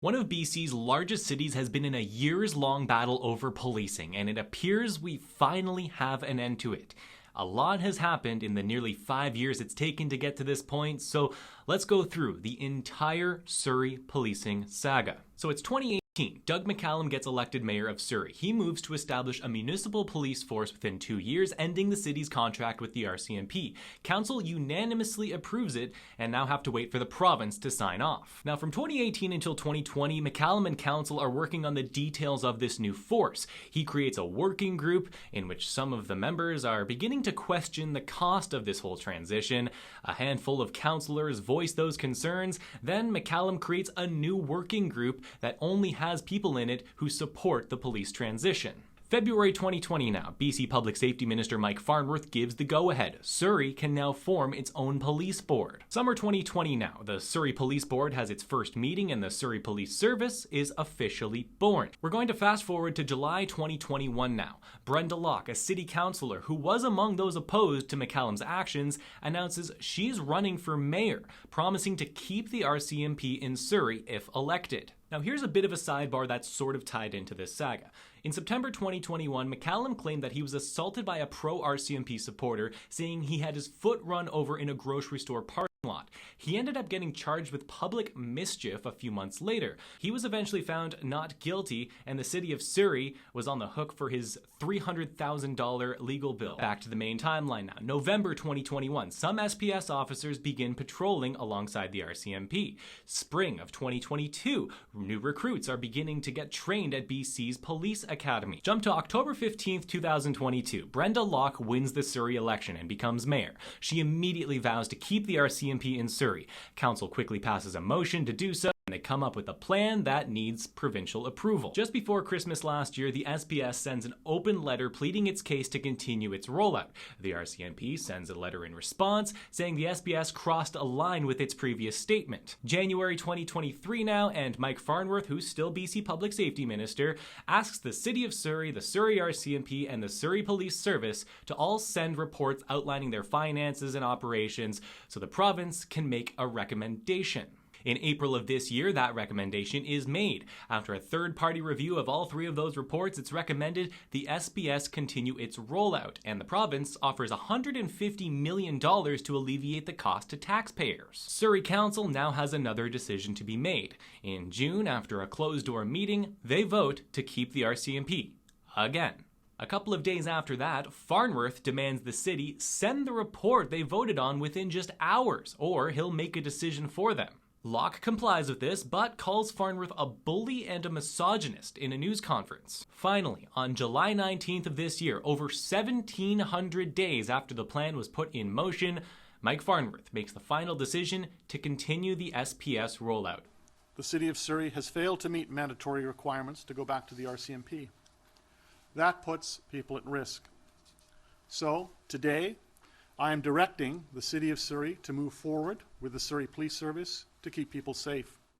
One of BC's largest cities has been in a years-long battle over policing, and it appears we finally have an end to it. A lot has happened in the nearly 5 years it's taken to get to this point, so let's go through the entire Surrey policing saga. So it's 2018. Doug McCallum gets elected mayor of Surrey. He moves to establish a municipal police force within 2 years, ending the city's contract with the RCMP. Council unanimously approves it and now have to wait for the province to sign off. Now, from 2018 until 2020, McCallum and council are working on the details of this new force. He creates a working group in which some of the members are beginning to question the cost of this whole transition. A handful of councillors voice those concerns. Then McCallum creates a new working group that only has people in it who support the police transition. February 2020 now, BC Public Safety Minister Mike Farnworth gives the go-ahead. Surrey can now form its own police board. Summer 2020 now, the Surrey Police Board has its first meeting and the Surrey Police Service is officially born. We're going to fast forward to July 2021 now. Brenda Locke, a city councillor who was among those opposed to McCallum's actions, announces she's running for mayor, promising to keep the RCMP in Surrey if elected. Now here's a bit of a sidebar that's sort of tied into this saga. In September 2021, McCallum claimed that he was assaulted by a pro-RCMP supporter, saying he had his foot run over in a grocery store parking lot. He ended up getting charged with public mischief a few months later. He was eventually found not guilty, and the city of Surrey was on the hook for his $300,000 legal bill. Back to the main timeline now. November 2021, some SPS officers begin patrolling alongside the RCMP. Spring of 2022, new recruits are beginning to get trained at BC's Police Academy. Jump to October 15th, 2022. Brenda Locke wins the Surrey election and becomes mayor. She immediately vows to keep the RCMP in Surrey. Council quickly passes a motion to do so, and they come up with a plan that needs provincial approval. Just before Christmas last year, the SPS sends an open letter pleading its case to continue its rollout. The RCMP sends a letter in response, saying the SPS crossed a line with its previous statement. January 2023 now, and Mike Farnworth, who's still BC Public Safety Minister, asks the City of Surrey, the Surrey RCMP, and the Surrey Police Service to all send reports outlining their finances and operations so the province can make a recommendation. In April of this year, that recommendation is made. After a third-party review of all three of those reports, it's recommended the SPS continue its rollout, and the province offers $150 million to alleviate the cost to taxpayers. Surrey Council now has another decision to be made. In June, after a closed-door meeting, they vote to keep the RCMP. Again. A couple of days after that, Farnworth demands the city send the report they voted on within just hours, or he'll make a decision for them. Locke complies with this, but calls Farnworth a bully and a misogynist in a news conference. Finally, on July 19th of this year, over 1,700 days after the plan was put in motion, Mike Farnworth makes the final decision to continue the SPS rollout. The City of Surrey has failed to meet mandatory requirements to go back to the RCMP. That puts people at risk. So, today, I am directing the City of Surrey to move forward with the Surrey Police Service to keep people safe.